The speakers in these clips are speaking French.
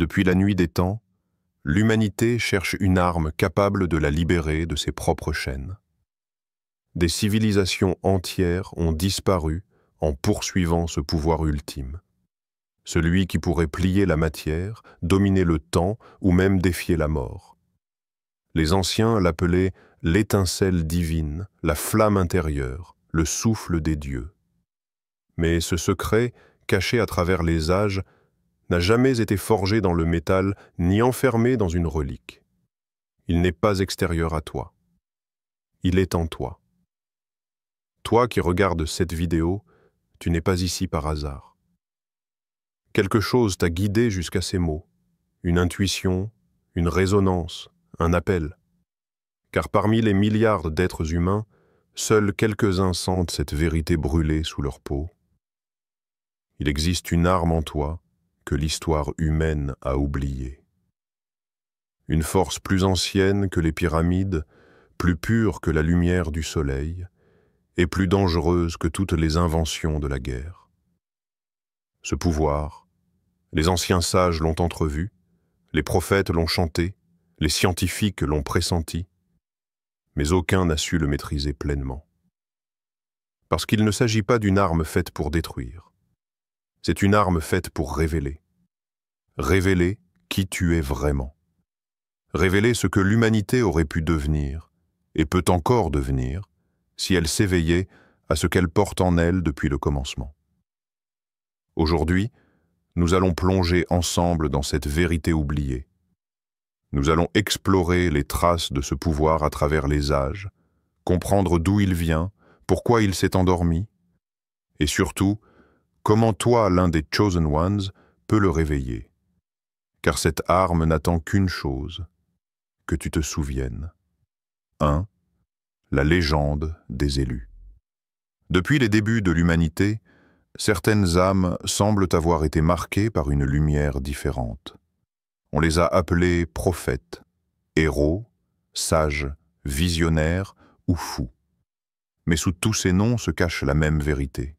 Depuis la nuit des temps, l'humanité cherche une arme capable de la libérer de ses propres chaînes. Des civilisations entières ont disparu en poursuivant ce pouvoir ultime. Celui qui pourrait plier la matière, dominer le temps ou même défier la mort. Les anciens l'appelaient l'étincelle divine, la flamme intérieure, le souffle des dieux. Mais ce secret, caché à travers les âges, n'a jamais été forgé dans le métal ni enfermé dans une relique. Il n'est pas extérieur à toi. Il est en toi. Toi qui regardes cette vidéo, tu n'es pas ici par hasard. Quelque chose t'a guidé jusqu'à ces mots, une intuition, une résonance, un appel. Car parmi les milliards d'êtres humains, seuls quelques-uns sentent cette vérité brûler sous leur peau. Il existe une arme en toi que l'histoire humaine a oubliée. Une force plus ancienne que les pyramides, plus pure que la lumière du soleil, et plus dangereuse que toutes les inventions de la guerre. Ce pouvoir, les anciens sages l'ont entrevu, les prophètes l'ont chanté, les scientifiques l'ont pressenti, mais aucun n'a su le maîtriser pleinement. Parce qu'il ne s'agit pas d'une arme faite pour détruire. C'est une arme faite pour révéler. Révéler qui tu es vraiment. Révéler ce que l'humanité aurait pu devenir, et peut encore devenir, si elle s'éveillait à ce qu'elle porte en elle depuis le commencement. Aujourd'hui, nous allons plonger ensemble dans cette vérité oubliée. Nous allons explorer les traces de ce pouvoir à travers les âges, comprendre d'où il vient, pourquoi il s'est endormi, et surtout, comment toi, l'un des Chosen Ones, peux le réveiller. Car cette arme n'attend qu'une chose, que tu te souviennes. 1. La légende des élus. Depuis les débuts de l'humanité, certaines âmes semblent avoir été marquées par une lumière différente. On les a appelés prophètes, héros, sages, visionnaires ou fous. Mais sous tous ces noms se cache la même vérité.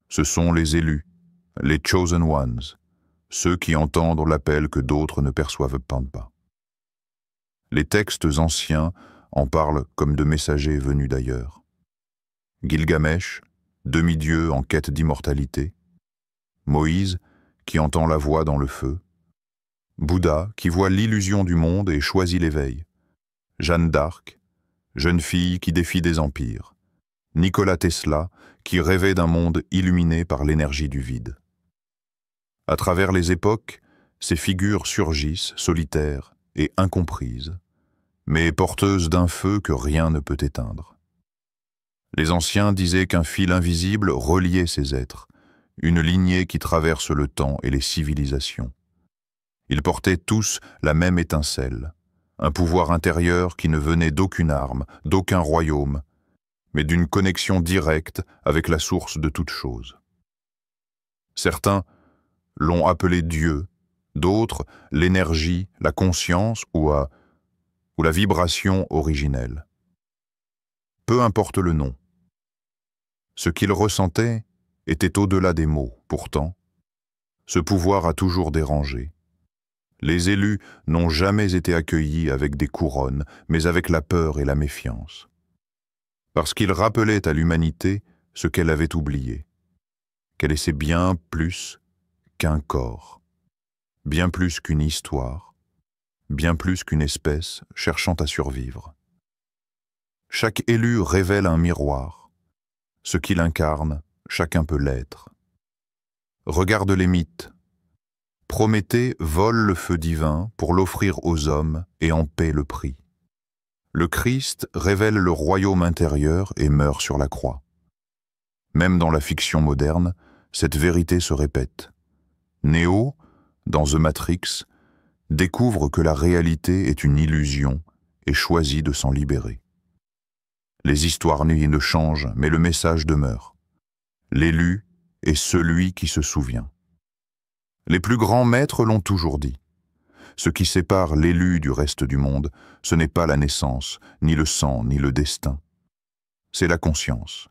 Ce sont les élus, les Chosen Ones, ceux qui entendent l'appel que d'autres ne perçoivent pas. Les textes anciens en parlent comme de messagers venus d'ailleurs. Gilgamesh, demi-dieu en quête d'immortalité. Moïse, qui entend la voix dans le feu. Bouddha, qui voit l'illusion du monde et choisit l'éveil. Jeanne d'Arc, jeune fille qui défie des empires. Nikola Tesla, qui rêvait d'un monde illuminé par l'énergie du vide. À travers les époques, ces figures surgissent, solitaires et incomprises, mais porteuses d'un feu que rien ne peut éteindre. Les anciens disaient qu'un fil invisible reliait ces êtres, une lignée qui traverse le temps et les civilisations. Ils portaient tous la même étincelle, un pouvoir intérieur qui ne venait d'aucune arme, d'aucun royaume, mais d'une connexion directe avec la source de toute chose. Certains l'ont appelé Dieu, d'autres l'énergie, la conscience ou la vibration originelle. Peu importe le nom. Ce qu'ils ressentaient était au-delà des mots. Pourtant, ce pouvoir a toujours dérangé. Les élus n'ont jamais été accueillis avec des couronnes, mais avec la peur et la méfiance. Parce qu'ils rappelaient à l'humanité ce qu'elle avait oublié, qu'elle essaie bien plus qu'un corps, bien plus qu'une histoire, bien plus qu'une espèce cherchant à survivre. Chaque élu révèle un miroir. Ce qu'il incarne, chacun peut l'être. Regarde les mythes. Prométhée vole le feu divin pour l'offrir aux hommes et en paie le prix. Le Christ révèle le royaume intérieur et meurt sur la croix. Même dans la fiction moderne, cette vérité se répète. Neo, dans The Matrix, découvre que la réalité est une illusion et choisit de s'en libérer. Les histoires ne changent, mais le message demeure. L'élu est celui qui se souvient. Les plus grands maîtres l'ont toujours dit. Ce qui sépare l'élu du reste du monde, ce n'est pas la naissance, ni le sang, ni le destin. C'est la conscience.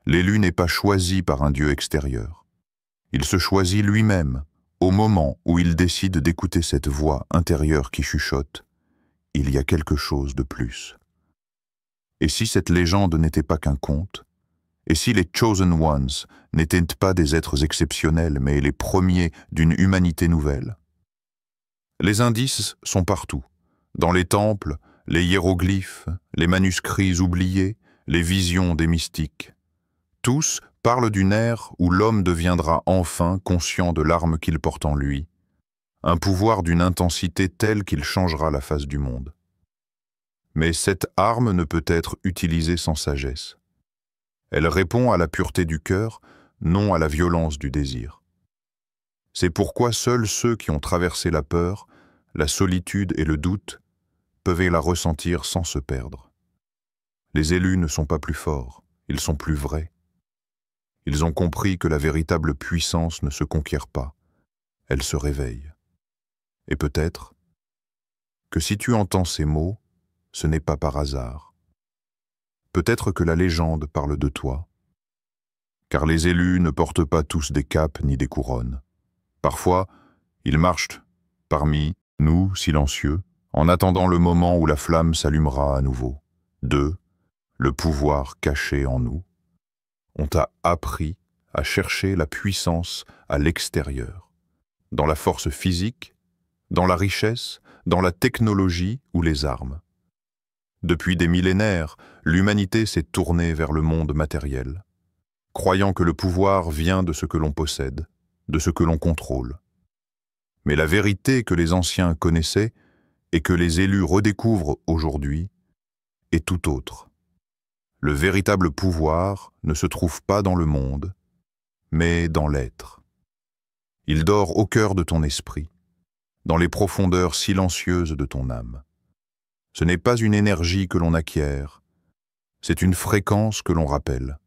L'élu n'est pas choisi par un Dieu extérieur. Il se choisit lui-même, Au moment où il décide d'écouter cette voix intérieure qui chuchote, il y a quelque chose de plus. Et si cette légende n'était pas qu'un conte? Et si les Chosen Ones n'étaient pas des êtres exceptionnels, mais les premiers d'une humanité nouvelle? Les indices sont partout, dans les temples, les hiéroglyphes, les manuscrits oubliés, les visions des mystiques. Tous parlent d'une ère où l'homme deviendra enfin conscient de l'arme qu'il porte en lui, un pouvoir d'une intensité telle qu'il changera la face du monde. Mais cette arme ne peut être utilisée sans sagesse. Elle répond à la pureté du cœur, non à la violence du désir. C'est pourquoi seuls ceux qui ont traversé la peur, la solitude et le doute peuvent la ressentir sans se perdre. Les élus ne sont pas plus forts, ils sont plus vrais. Ils ont compris que la véritable puissance ne se conquiert pas, elle se réveille. Et peut-être que si tu entends ces mots, ce n'est pas par hasard. Peut-être que la légende parle de toi, car les élus ne portent pas tous des capes ni des couronnes. Parfois, ils marchent parmi nous, silencieux, en attendant le moment où la flamme s'allumera à nouveau. D'eux, le pouvoir caché en nous. On t'a appris à chercher la puissance à l'extérieur, dans la force physique, dans la richesse, dans la technologie ou les armes. Depuis des millénaires, l'humanité s'est tournée vers le monde matériel, croyant que le pouvoir vient de ce que l'on possède, de ce que l'on contrôle. Mais la vérité que les anciens connaissaient et que les élus redécouvrent aujourd'hui est tout autre. Le véritable pouvoir ne se trouve pas dans le monde, mais dans l'être. Il dort au cœur de ton esprit, dans les profondeurs silencieuses de ton âme. Ce n'est pas une énergie que l'on acquiert, c'est une fréquence que l'on rappelle.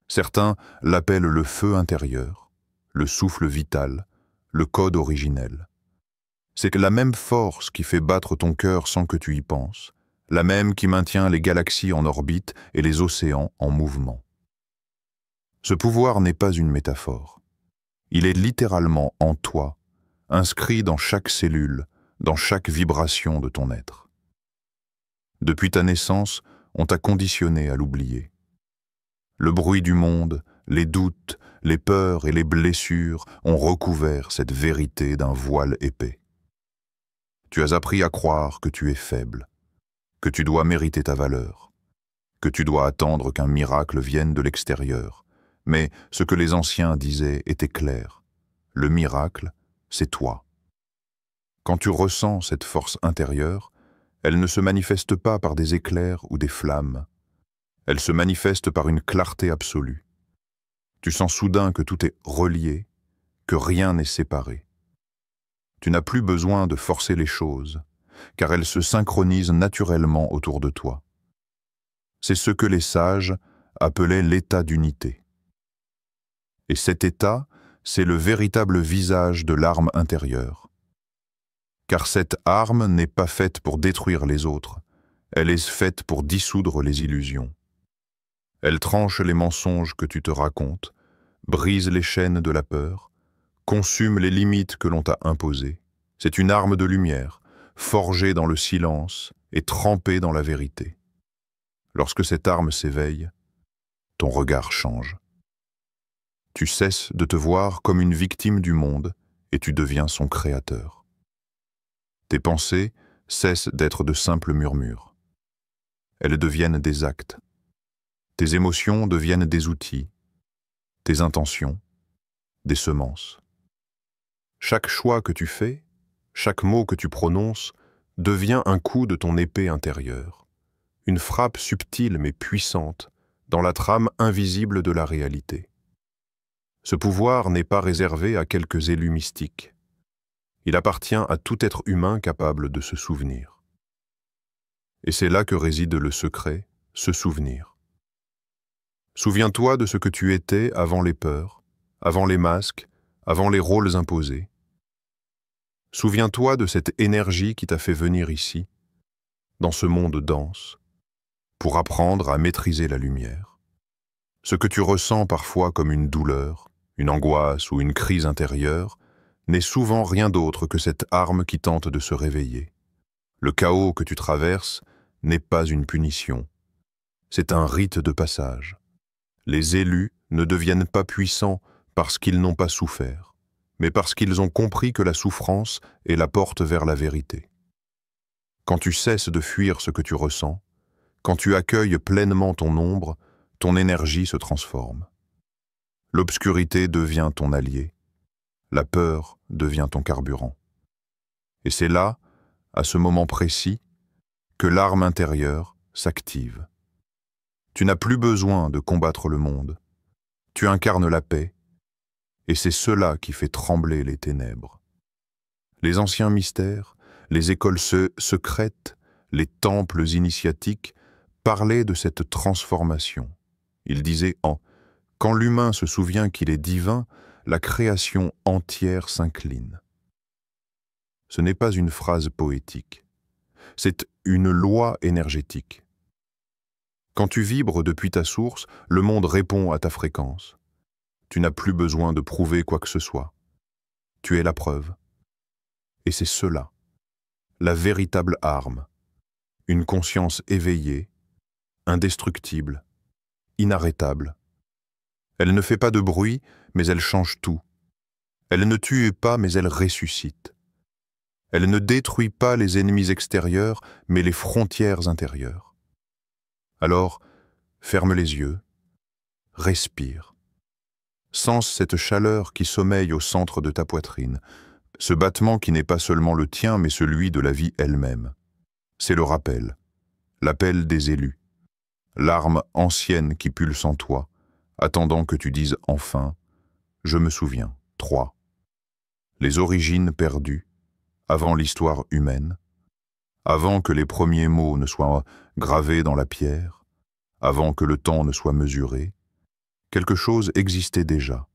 Certains l'appellent le feu intérieur, le souffle vital, le code originel. C'est la même force qui fait battre ton cœur sans que tu y penses, la même qui maintient les galaxies en orbite et les océans en mouvement. Ce pouvoir n'est pas une métaphore. Il est littéralement en toi, inscrit dans chaque cellule, dans chaque vibration de ton être. Depuis ta naissance, on t'a conditionné à l'oublier. Le bruit du monde, les doutes, les peurs et les blessures ont recouvert cette vérité d'un voile épais. Tu as appris à croire que tu es faible, que tu dois mériter ta valeur, que tu dois attendre qu'un miracle vienne de l'extérieur. Mais ce que les anciens disaient était clair. Le miracle, c'est toi. Quand tu ressens cette force intérieure, elle ne se manifeste pas par des éclairs ou des flammes. Elle se manifeste par une clarté absolue. Tu sens soudain que tout est relié, que rien n'est séparé. Tu n'as plus besoin de forcer les choses, car elles se synchronisent naturellement autour de toi. C'est ce que les sages appelaient l'état d'unité. Et cet état, c'est le véritable visage de l'arme intérieure. Car cette arme n'est pas faite pour détruire les autres, elle est faite pour dissoudre les illusions. Elle tranche les mensonges que tu te racontes, brise les chaînes de la peur, consume les limites que l'on t'a imposées. C'est une arme de lumière, forgée dans le silence et trempée dans la vérité. Lorsque cette arme s'éveille, ton regard change. Tu cesses de te voir comme une victime du monde et tu deviens son créateur. Tes pensées cessent d'être de simples murmures. Elles deviennent des actes. Tes émotions deviennent des outils. Tes intentions, des semences. Chaque choix que tu fais, chaque mot que tu prononces, devient un coup de ton épée intérieure, une frappe subtile mais puissante dans la trame invisible de la réalité. Ce pouvoir n'est pas réservé à quelques élus mystiques. Il appartient à tout être humain capable de se souvenir. Et c'est là que réside le secret, se souvenir. Souviens-toi de ce que tu étais avant les peurs, avant les masques, avant les rôles imposés. Souviens-toi de cette énergie qui t'a fait venir ici, dans ce monde dense, pour apprendre à maîtriser la lumière. Ce que tu ressens parfois comme une douleur, une angoisse ou une crise intérieure, n'est souvent rien d'autre que cette arme qui tente de se réveiller. Le chaos que tu traverses n'est pas une punition, c'est un rite de passage. Les élus ne deviennent pas puissants parce qu'ils n'ont pas souffert, mais parce qu'ils ont compris que la souffrance est la porte vers la vérité. Quand tu cesses de fuir ce que tu ressens, quand tu accueilles pleinement ton ombre, ton énergie se transforme. L'obscurité devient ton allié, la peur devient ton carburant. Et c'est là, à ce moment précis, que l'arme intérieure s'active. Tu n'as plus besoin de combattre le monde, tu incarnes la paix, et c'est cela qui fait trembler les ténèbres. Les anciens mystères, les écoles secrètes, les temples initiatiques parlaient de cette transformation. Ils disaient « Quand l'humain se souvient qu'il est divin, la création entière s'incline. » Ce n'est pas une phrase poétique, c'est une loi énergétique. Quand tu vibres depuis ta source, le monde répond à ta fréquence. Tu n'as plus besoin de prouver quoi que ce soit. Tu es la preuve. Et c'est cela, la véritable arme, une conscience éveillée, indestructible, inarrêtable. Elle ne fait pas de bruit, mais elle change tout. Elle ne tue pas, mais elle ressuscite. Elle ne détruit pas les ennemis extérieurs, mais les frontières intérieures. Alors, ferme les yeux, respire. Sens cette chaleur qui sommeille au centre de ta poitrine, ce battement qui n'est pas seulement le tien, mais celui de la vie elle-même. C'est le rappel, l'appel des élus, l'arme ancienne qui pulse en toi, attendant que tu dises enfin « Je me souviens ». 3. Les origines perdues, avant l'histoire humaine, avant que les premiers mots ne soient gravés dans la pierre, avant que le temps ne soit mesuré, quelque chose existait déjà.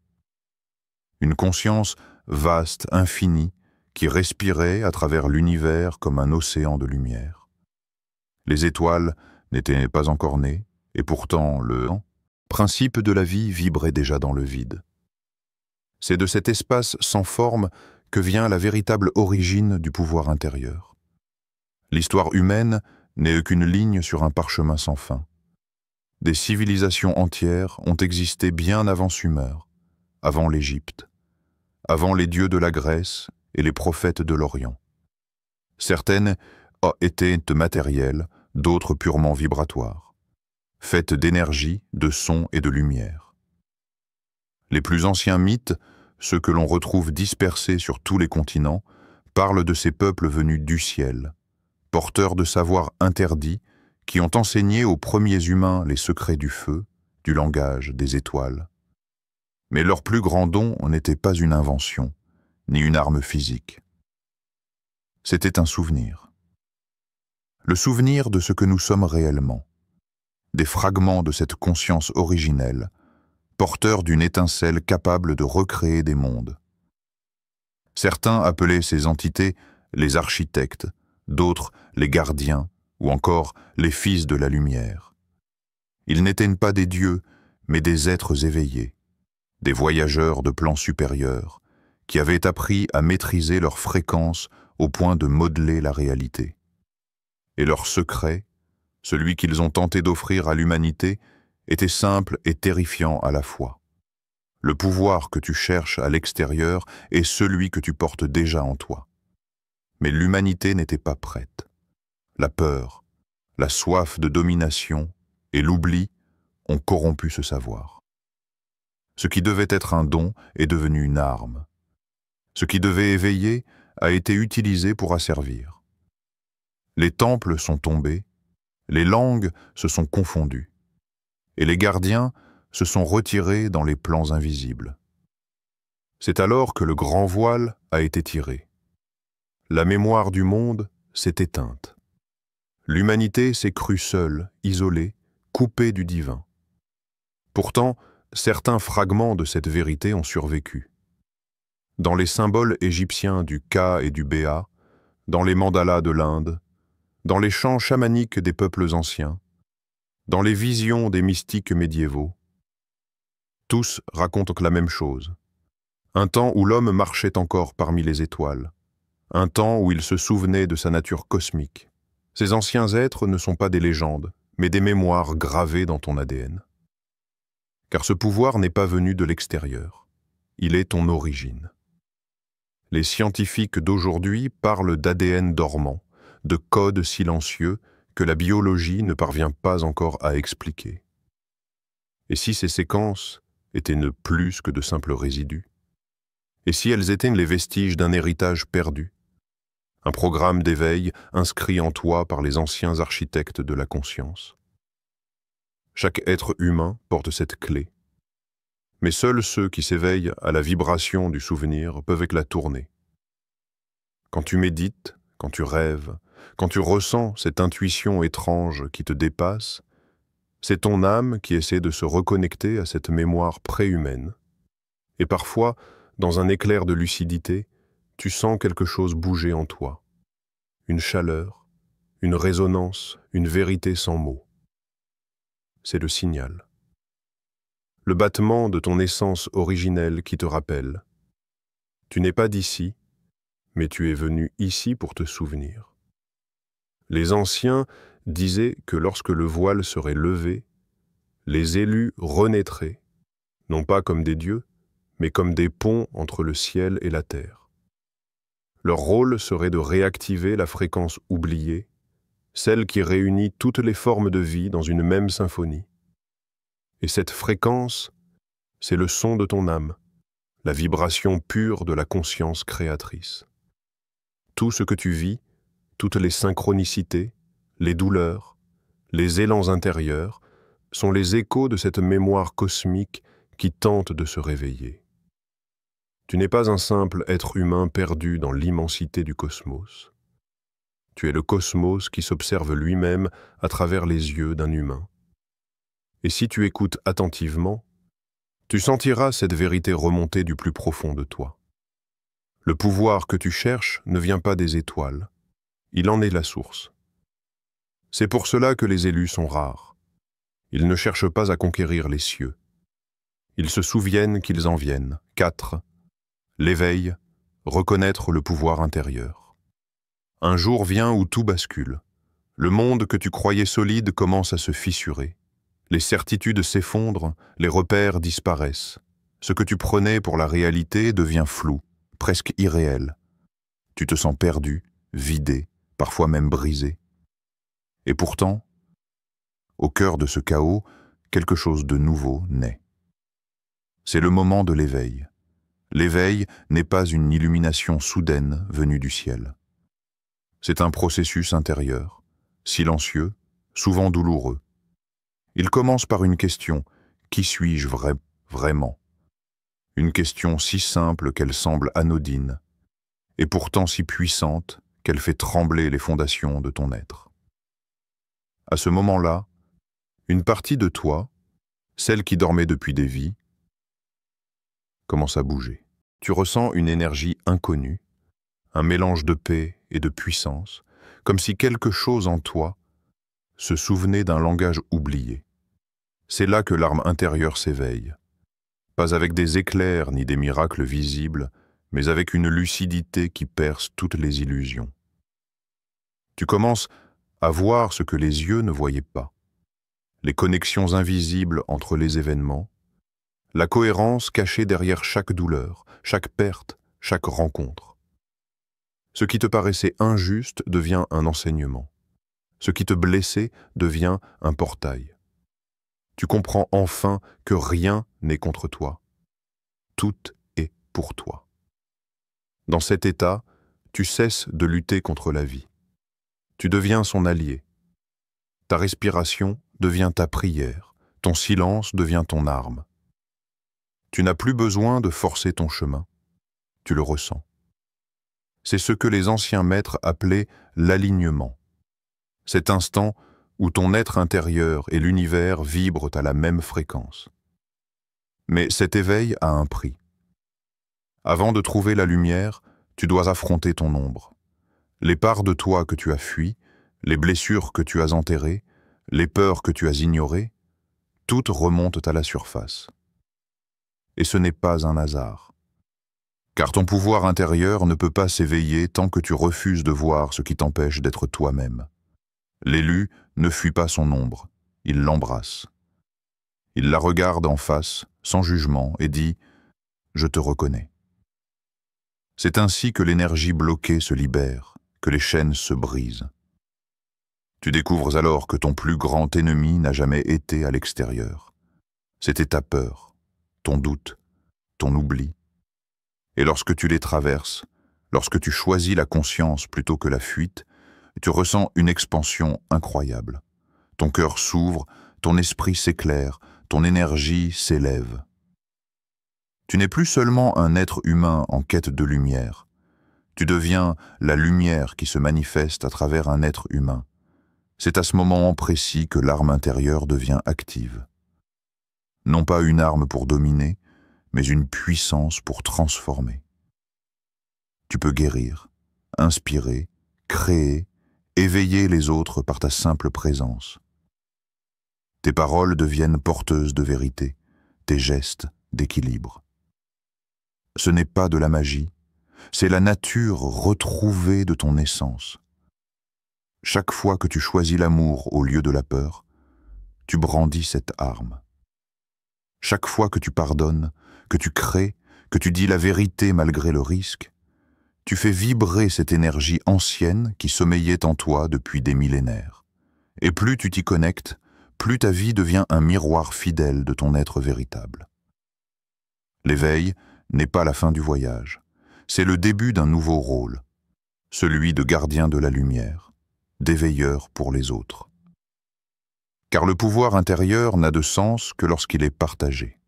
Une conscience vaste, infinie, qui respirait à travers l'univers comme un océan de lumière. Les étoiles n'étaient pas encore nées, et pourtant le principe de la vie vibrait déjà dans le vide. C'est de cet espace sans forme que vient la véritable origine du pouvoir intérieur. L'histoire humaine n'est qu'une ligne sur un parchemin sans fin. Des civilisations entières ont existé bien avant Sumer, avant l'Égypte, avant les dieux de la Grèce et les prophètes de l'Orient. Certaines étaient matérielles, d'autres purement vibratoires, faites d'énergie, de son et de lumière. Les plus anciens mythes, ceux que l'on retrouve dispersés sur tous les continents, parlent de ces peuples venus du ciel, porteurs de savoirs interdits, qui ont enseigné aux premiers humains les secrets du feu, du langage, des étoiles. Mais leur plus grand don n'était pas une invention, ni une arme physique. C'était un souvenir. Le souvenir de ce que nous sommes réellement, des fragments de cette conscience originelle, porteurs d'une étincelle capable de recréer des mondes. Certains appelaient ces entités les architectes, d'autres les gardiens, ou encore les fils de la lumière. Ils n'étaient pas des dieux, mais des êtres éveillés, des voyageurs de plans supérieurs, qui avaient appris à maîtriser leur fréquence au point de modeler la réalité. Et leur secret, celui qu'ils ont tenté d'offrir à l'humanité, était simple et terrifiant à la fois. Le pouvoir que tu cherches à l'extérieur est celui que tu portes déjà en toi. Mais l'humanité n'était pas prête. La peur, la soif de domination et l'oubli ont corrompu ce savoir. Ce qui devait être un don est devenu une arme. Ce qui devait éveiller a été utilisé pour asservir. Les temples sont tombés, les langues se sont confondues, et les gardiens se sont retirés dans les plans invisibles. C'est alors que le grand voile a été tiré. La mémoire du monde s'est éteinte. L'humanité s'est crue seule, isolée, coupée du divin. Pourtant, certains fragments de cette vérité ont survécu. Dans les symboles égyptiens du Ka et du Béa, dans les mandalas de l'Inde, dans les chants chamaniques des peuples anciens, dans les visions des mystiques médiévaux, tous racontent la même chose. Un temps où l'homme marchait encore parmi les étoiles. Un temps où il se souvenait de sa nature cosmique. Ces anciens êtres ne sont pas des légendes, mais des mémoires gravées dans ton ADN. Car ce pouvoir n'est pas venu de l'extérieur. Il est ton origine. Les scientifiques d'aujourd'hui parlent d'ADN dormant, de codes silencieux que la biologie ne parvient pas encore à expliquer. Et si ces séquences étaient ne plus que de simples résidus? Et si elles étaient les vestiges d'un héritage perdu? Un programme d'éveil inscrit en toi par les anciens architectes de la conscience. Chaque être humain porte cette clé. Mais seuls ceux qui s'éveillent à la vibration du souvenir peuvent la tourner. Quand tu médites, quand tu rêves, quand tu ressens cette intuition étrange qui te dépasse, c'est ton âme qui essaie de se reconnecter à cette mémoire préhumaine. Et parfois, dans un éclair de lucidité, tu sens quelque chose bouger en toi. Une chaleur, une résonance, une vérité sans mots. C'est le signal. Le battement de ton essence originelle qui te rappelle. Tu n'es pas d'ici, mais tu es venu ici pour te souvenir. Les anciens disaient que lorsque le voile serait levé, les élus renaîtraient, non pas comme des dieux, mais comme des ponts entre le ciel et la terre. Leur rôle serait de réactiver la fréquence oubliée, celle qui réunit toutes les formes de vie dans une même symphonie. Et cette fréquence, c'est le son de ton âme, la vibration pure de la conscience créatrice. Tout ce que tu vis, toutes les synchronicités, les douleurs, les élans intérieurs, sont les échos de cette mémoire cosmique qui tente de se réveiller. Tu n'es pas un simple être humain perdu dans l'immensité du cosmos. Tu es le cosmos qui s'observe lui-même à travers les yeux d'un humain. Et si tu écoutes attentivement, tu sentiras cette vérité remonter du plus profond de toi. Le pouvoir que tu cherches ne vient pas des étoiles, il en est la source. C'est pour cela que les élus sont rares. Ils ne cherchent pas à conquérir les cieux. Ils se souviennent qu'ils en viennent. 4. L'éveil, reconnaître le pouvoir intérieur. Un jour vient où tout bascule. Le monde que tu croyais solide commence à se fissurer. Les certitudes s'effondrent, les repères disparaissent. Ce que tu prenais pour la réalité devient flou, presque irréel. Tu te sens perdu, vidé, parfois même brisé. Et pourtant, au cœur de ce chaos, quelque chose de nouveau naît. C'est le moment de l'éveil. L'éveil n'est pas une illumination soudaine venue du ciel. C'est un processus intérieur, silencieux, souvent douloureux. Il commence par une question, qui suis-je vraiment? Une question si simple qu'elle semble anodine, et pourtant si puissante qu'elle fait trembler les fondations de ton être. À ce moment-là, une partie de toi, celle qui dormait depuis des vies, commence à bouger. Tu ressens une énergie inconnue, un mélange de paix et de puissance, comme si quelque chose en toi se souvenait d'un langage oublié. C'est là que l'âme intérieure s'éveille, pas avec des éclairs ni des miracles visibles, mais avec une lucidité qui perce toutes les illusions. Tu commences à voir ce que les yeux ne voyaient pas, les connexions invisibles entre les événements, la cohérence cachée derrière chaque douleur, chaque perte, chaque rencontre. Ce qui te paraissait injuste devient un enseignement. Ce qui te blessait devient un portail. Tu comprends enfin que rien n'est contre toi. Tout est pour toi. Dans cet état, tu cesses de lutter contre la vie. Tu deviens son allié. Ta respiration devient ta prière. Ton silence devient ton arme. Tu n'as plus besoin de forcer ton chemin. Tu le ressens. C'est ce que les anciens maîtres appelaient l'alignement. Cet instant où ton être intérieur et l'univers vibrent à la même fréquence. Mais cet éveil a un prix. Avant de trouver la lumière, tu dois affronter ton ombre. Les parts de toi que tu as fuies, les blessures que tu as enterrées, les peurs que tu as ignorées, toutes remontent à la surface. Et ce n'est pas un hasard. Car ton pouvoir intérieur ne peut pas s'éveiller tant que tu refuses de voir ce qui t'empêche d'être toi-même. L'élu ne fuit pas son ombre, il l'embrasse. Il la regarde en face, sans jugement, et dit « Je te reconnais ». C'est ainsi que l'énergie bloquée se libère, que les chaînes se brisent. Tu découvres alors que ton plus grand ennemi n'a jamais été à l'extérieur. C'était ta peur, ton doute, ton oubli. Et lorsque tu les traverses, lorsque tu choisis la conscience plutôt que la fuite, tu ressens une expansion incroyable. Ton cœur s'ouvre, ton esprit s'éclaire, ton énergie s'élève. Tu n'es plus seulement un être humain en quête de lumière. Tu deviens la lumière qui se manifeste à travers un être humain. C'est à ce moment précis que l'arme intérieure devient active. Non pas une arme pour dominer, mais une puissance pour transformer. Tu peux guérir, inspirer, créer, éveiller les autres par ta simple présence. Tes paroles deviennent porteuses de vérité, tes gestes d'équilibre. Ce n'est pas de la magie, c'est la nature retrouvée de ton essence. Chaque fois que tu choisis l'amour au lieu de la peur, tu brandis cette arme. Chaque fois que tu pardonnes, que tu crées, que tu dis la vérité malgré le risque, tu fais vibrer cette énergie ancienne qui sommeillait en toi depuis des millénaires. Et plus tu t'y connectes, plus ta vie devient un miroir fidèle de ton être véritable. L'éveil n'est pas la fin du voyage, c'est le début d'un nouveau rôle, celui de gardien de la lumière, d'éveilleur pour les autres. Car le pouvoir intérieur n'a de sens que lorsqu'il est partagé.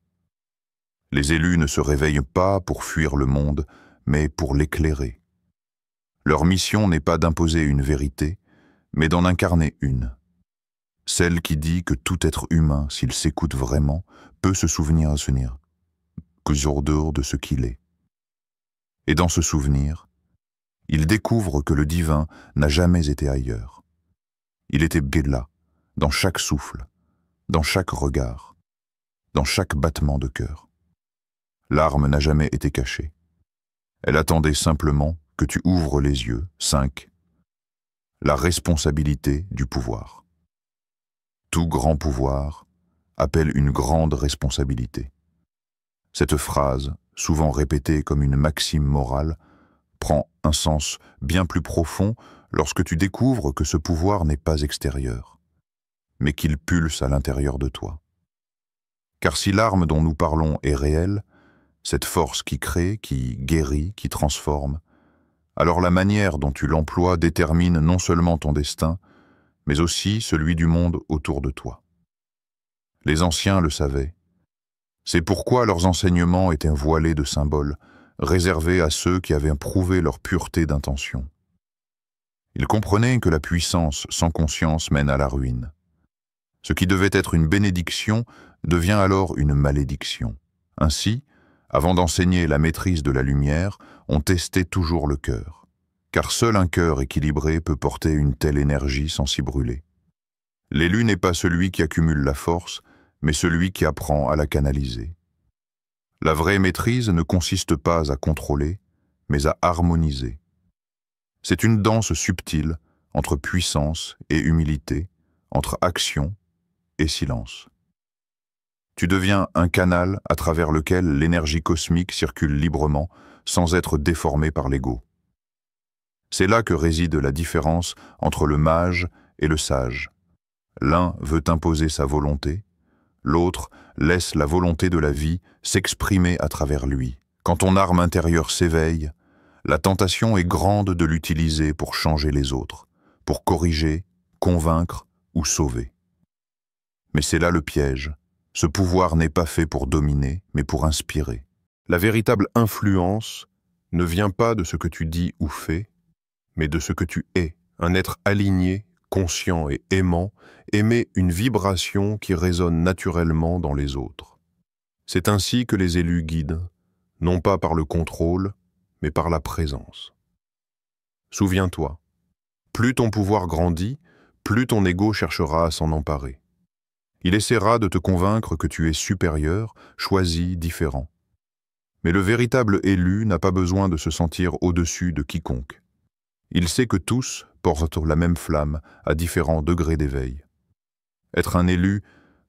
Les élus ne se réveillent pas pour fuir le monde, mais pour l'éclairer. Leur mission n'est pas d'imposer une vérité, mais d'en incarner une. Celle qui dit que tout être humain, s'il s'écoute vraiment, peut se souvenir qu'au dehors de ce qu'il est. Et dans ce souvenir, il découvre que le divin n'a jamais été ailleurs. Il était bien là, dans chaque souffle, dans chaque regard, dans chaque battement de cœur. L'arme n'a jamais été cachée. Elle attendait simplement que tu ouvres les yeux. 5. La responsabilité du pouvoir. Tout grand pouvoir appelle une grande responsabilité. Cette phrase, souvent répétée comme une maxime morale, prend un sens bien plus profond lorsque tu découvres que ce pouvoir n'est pas extérieur, mais qu'il pulse à l'intérieur de toi. Car si l'arme dont nous parlons est réelle, cette force qui crée, qui guérit, qui transforme, alors la manière dont tu l'emploies détermine non seulement ton destin, mais aussi celui du monde autour de toi. Les anciens le savaient. C'est pourquoi leurs enseignements étaient voilés de symboles, réservés à ceux qui avaient prouvé leur pureté d'intention. Ils comprenaient que la puissance sans conscience mène à la ruine. Ce qui devait être une bénédiction devient alors une malédiction. Ainsi, avant d'enseigner la maîtrise de la lumière, on testait toujours le cœur, car seul un cœur équilibré peut porter une telle énergie sans s'y brûler. L'élu n'est pas celui qui accumule la force, mais celui qui apprend à la canaliser. La vraie maîtrise ne consiste pas à contrôler, mais à harmoniser. C'est une danse subtile entre puissance et humilité, entre action et silence. Tu deviens un canal à travers lequel l'énergie cosmique circule librement sans être déformée par l'ego. C'est là que réside la différence entre le mage et le sage. L'un veut imposer sa volonté, l'autre laisse la volonté de la vie s'exprimer à travers lui. Quand ton arme intérieure s'éveille, la tentation est grande de l'utiliser pour changer les autres, pour corriger, convaincre ou sauver. Mais c'est là le piège. Ce pouvoir n'est pas fait pour dominer, mais pour inspirer. La véritable influence ne vient pas de ce que tu dis ou fais, mais de ce que tu es. Un être aligné, conscient et aimant, émet une vibration qui résonne naturellement dans les autres. C'est ainsi que les élus guident, non pas par le contrôle, mais par la présence. Souviens-toi, plus ton pouvoir grandit, plus ton ego cherchera à s'en emparer. Il essaiera de te convaincre que tu es supérieur, choisi, différent. Mais le véritable élu n'a pas besoin de se sentir au-dessus de quiconque. Il sait que tous portent la même flamme à différents degrés d'éveil. Être un élu,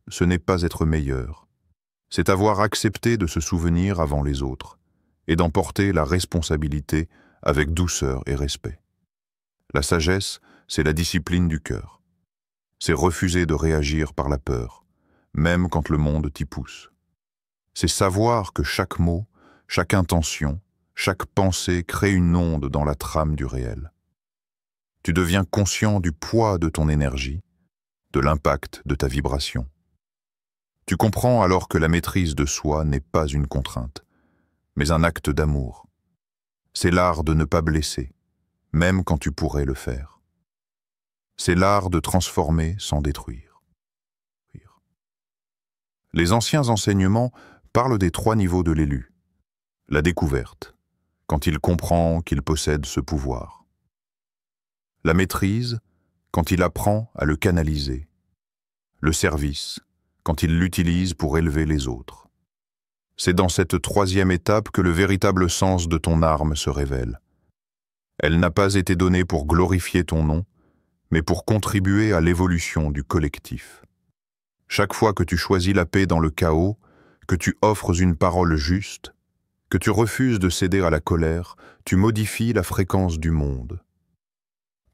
ce n'est pas être meilleur. C'est avoir accepté de se souvenir avant les autres et d'en porter la responsabilité avec douceur et respect. La sagesse, c'est la discipline du cœur. C'est refuser de réagir par la peur, même quand le monde t'y pousse. C'est savoir que chaque mot, chaque intention, chaque pensée crée une onde dans la trame du réel. Tu deviens conscient du poids de ton énergie, de l'impact de ta vibration. Tu comprends alors que la maîtrise de soi n'est pas une contrainte, mais un acte d'amour. C'est l'art de ne pas blesser, même quand tu pourrais le faire. C'est l'art de transformer sans détruire. Les anciens enseignements parlent des 3 niveaux de l'élu. La découverte, quand il comprend qu'il possède ce pouvoir. La maîtrise, quand il apprend à le canaliser. Le service, quand il l'utilise pour élever les autres. C'est dans cette 3e étape que le véritable sens de ton arme se révèle. Elle n'a pas été donnée pour glorifier ton nom, mais pour contribuer à l'évolution du collectif. Chaque fois que tu choisis la paix dans le chaos, que tu offres une parole juste, que tu refuses de céder à la colère, tu modifies la fréquence du monde.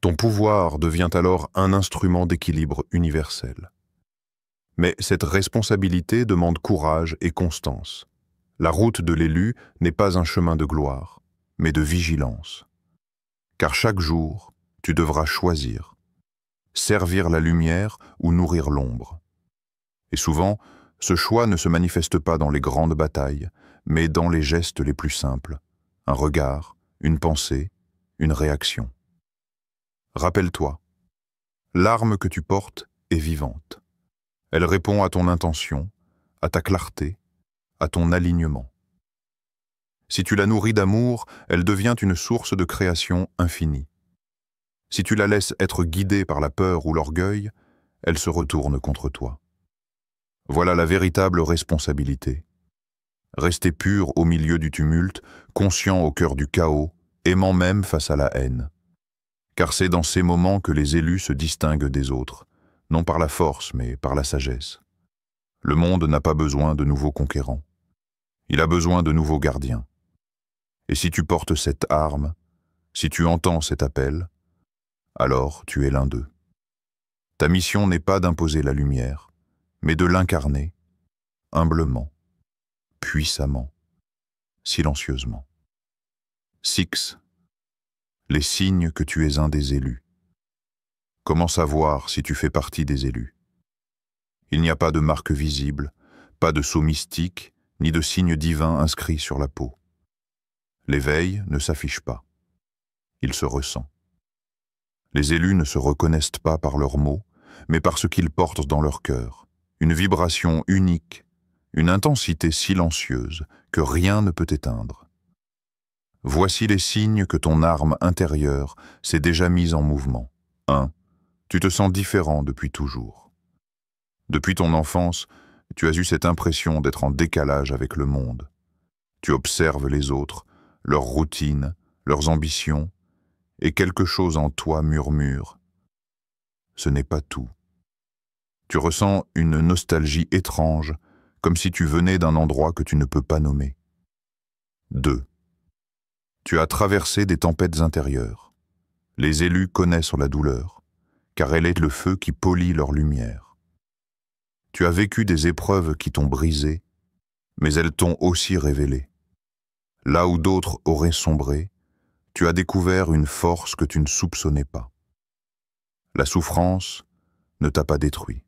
Ton pouvoir devient alors un instrument d'équilibre universel. Mais cette responsabilité demande courage et constance. La route de l'élu n'est pas un chemin de gloire, mais de vigilance. Car chaque jour, tu devras choisir. Servir la lumière ou nourrir l'ombre. Et souvent, ce choix ne se manifeste pas dans les grandes batailles, mais dans les gestes les plus simples. Un regard, une pensée, une réaction. Rappelle-toi, l'arme que tu portes est vivante. Elle répond à ton intention, à ta clarté, à ton alignement. Si tu la nourris d'amour, elle devient une source de création infinie. Si tu la laisses être guidée par la peur ou l'orgueil, elle se retourne contre toi. Voilà la véritable responsabilité. Rester pur au milieu du tumulte, conscient au cœur du chaos, aimant même face à la haine. Car c'est dans ces moments que les élus se distinguent des autres, non par la force, mais par la sagesse. Le monde n'a pas besoin de nouveaux conquérants. Il a besoin de nouveaux gardiens. Et si tu portes cette arme, si tu entends cet appel, alors tu es l'un d'eux. Ta mission n'est pas d'imposer la lumière, mais de l'incarner, humblement, puissamment, silencieusement. 6. Les signes que tu es un des élus. Comment savoir si tu fais partie des élus? Il n'y a pas de marque visible, pas de sceau mystique, ni de signe divin inscrit sur la peau. L'éveil ne s'affiche pas. Il se ressent. Les élus ne se reconnaissent pas par leurs mots, mais par ce qu'ils portent dans leur cœur. Une vibration unique, une intensité silencieuse que rien ne peut éteindre. Voici les signes que ton arme intérieure s'est déjà mise en mouvement. 1. Tu te sens différent depuis toujours. Depuis ton enfance, tu as eu cette impression d'être en décalage avec le monde. Tu observes les autres, leurs routines, leurs ambitions, et quelque chose en toi murmure. Ce n'est pas tout. Tu ressens une nostalgie étrange, comme si tu venais d'un endroit que tu ne peux pas nommer. 2. Tu as traversé des tempêtes intérieures. Les élus connaissent la douleur, car elle est le feu qui polit leur lumière. Tu as vécu des épreuves qui t'ont brisé, mais elles t'ont aussi révélé. Là où d'autres auraient sombré, tu as découvert une force que tu ne soupçonnais pas. La souffrance ne t'a pas détruit,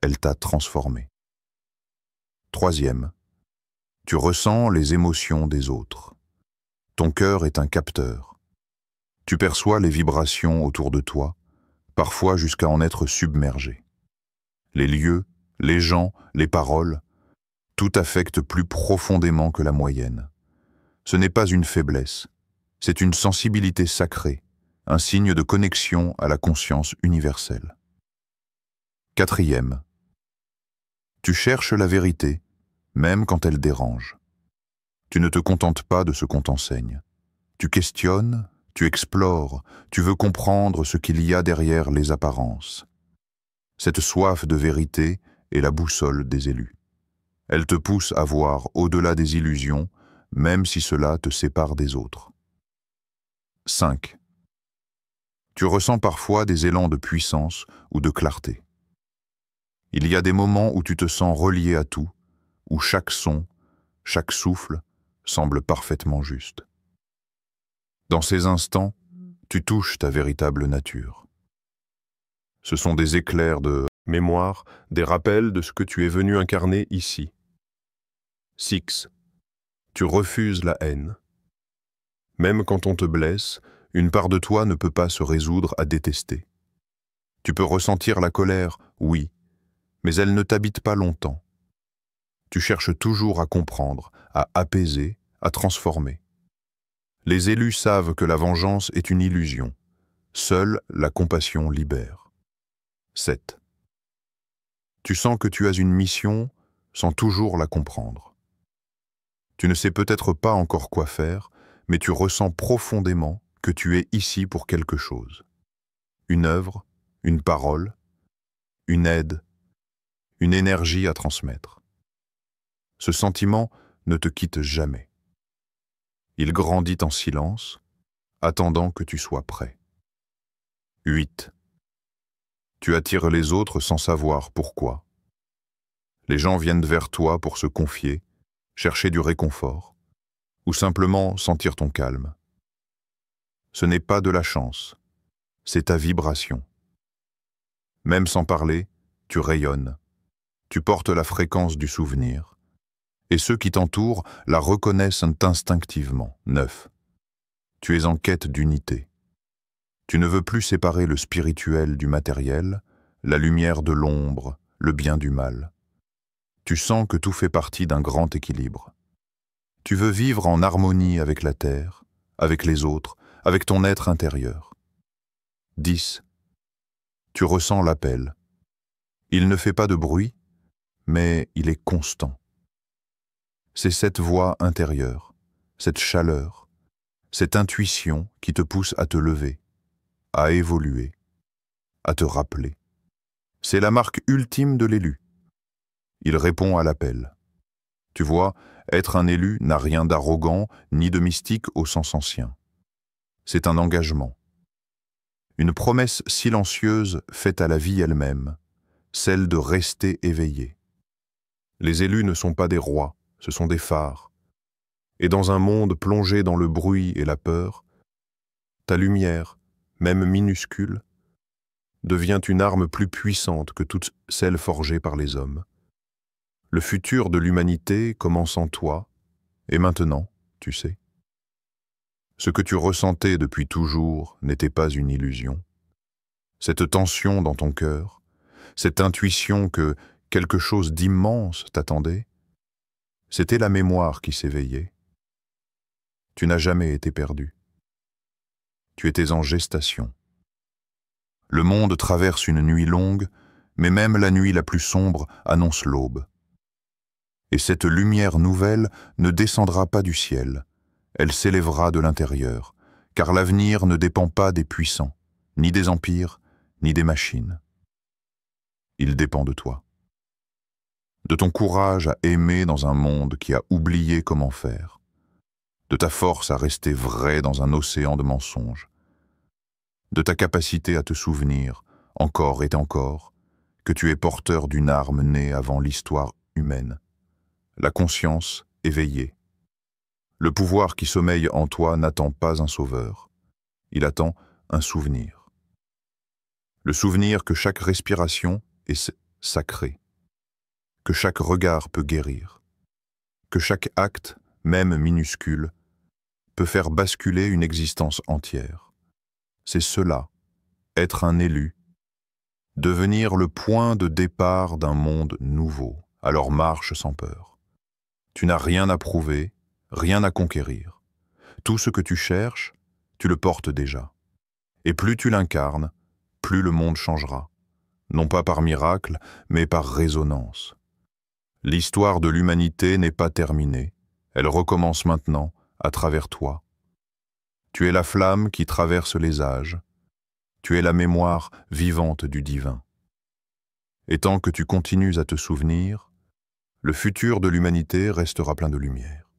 elle t'a transformé. 3. Tu ressens les émotions des autres. Ton cœur est un capteur. Tu perçois les vibrations autour de toi, parfois jusqu'à en être submergé. Les lieux, les gens, les paroles, tout affecte plus profondément que la moyenne. Ce n'est pas une faiblesse, c'est une sensibilité sacrée, un signe de connexion à la conscience universelle. 4. Tu cherches la vérité, même quand elle dérange. Tu ne te contentes pas de ce qu'on t'enseigne. Tu questionnes, tu explores, tu veux comprendre ce qu'il y a derrière les apparences. Cette soif de vérité est la boussole des élus. Elle te pousse à voir au-delà des illusions, même si cela te sépare des autres. 5. Tu ressens parfois des élans de puissance ou de clarté. Il y a des moments où tu te sens relié à tout, où chaque son, chaque souffle semble parfaitement juste. Dans ces instants, tu touches ta véritable nature. Ce sont des éclairs de Mémoire, des rappels de ce que tu es venu incarner ici. 6. Tu refuses la haine. Même quand on te blesse, une part de toi ne peut pas se résoudre à détester. Tu peux ressentir la colère, oui, mais elle ne t'habite pas longtemps. Tu cherches toujours à comprendre, à apaiser, à transformer. Les élus savent que la vengeance est une illusion. Seule la compassion libère. 7. Tu sens que tu as une mission sans toujours la comprendre. Tu ne sais peut-être pas encore quoi faire, mais tu ressens profondément que tu es ici pour quelque chose. Une œuvre, une parole, une aide, une énergie à transmettre. Ce sentiment ne te quitte jamais. Il grandit en silence, attendant que tu sois prêt. 8. Tu attires les autres sans savoir pourquoi. Les gens viennent vers toi pour se confier, chercher du réconfort, ou simplement sentir ton calme. Ce n'est pas de la chance, c'est ta vibration. Même sans parler, tu rayonnes, tu portes la fréquence du souvenir, et ceux qui t'entourent la reconnaissent instinctivement. 9. Tu es en quête d'unité. Tu ne veux plus séparer le spirituel du matériel, la lumière de l'ombre, le bien du mal. Tu sens que tout fait partie d'un grand équilibre. Tu veux vivre en harmonie avec la terre, avec les autres, avec ton être intérieur. 10. Tu ressens l'appel. Il ne fait pas de bruit, mais il est constant. C'est cette voix intérieure, cette chaleur, cette intuition qui te pousse à te lever, à évoluer, à te rappeler. C'est la marque ultime de l'élu. Il répond à l'appel. Tu vois, être un élu n'a rien d'arrogant ni de mystique au sens ancien. C'est un engagement. Une promesse silencieuse faite à la vie elle-même, celle de rester éveillé. Les élus ne sont pas des rois, ce sont des phares. Et dans un monde plongé dans le bruit et la peur, ta lumière, même minuscule, devient une arme plus puissante que toutes celles forgées par les hommes. Le futur de l'humanité commence en toi, et maintenant, tu sais. Ce que tu ressentais depuis toujours n'était pas une illusion. Cette tension dans ton cœur, cette intuition que quelque chose d'immense t'attendait, c'était la mémoire qui s'éveillait. Tu n'as jamais été perdu. Tu étais en gestation. Le monde traverse une nuit longue, mais même la nuit la plus sombre annonce l'aube. Et cette lumière nouvelle ne descendra pas du ciel, elle s'élèvera de l'intérieur, car l'avenir ne dépend pas des puissants, ni des empires, ni des machines. Il dépend de toi. De ton courage à aimer dans un monde qui a oublié comment faire, de ta force à rester vrai dans un océan de mensonges, de ta capacité à te souvenir, encore et encore, que tu es porteur d'une arme née avant l'histoire humaine, la conscience éveillée. Le pouvoir qui sommeille en toi n'attend pas un sauveur, il attend un souvenir. Le souvenir que chaque respiration est sacrée, que chaque regard peut guérir, que chaque acte, même minuscule, peut faire basculer une existence entière. C'est cela, être un élu, devenir le point de départ d'un monde nouveau, alors marche sans peur. Tu n'as rien à prouver, rien à conquérir. Tout ce que tu cherches, tu le portes déjà. Et plus tu l'incarnes, plus le monde changera, non pas par miracle, mais par résonance. L'histoire de l'humanité n'est pas terminée, Elle recommence maintenant à travers toi. Tu es la flamme qui traverse les âges. Tu es la mémoire vivante du divin. Et tant que tu continues à te souvenir, le futur de l'humanité restera plein de lumière.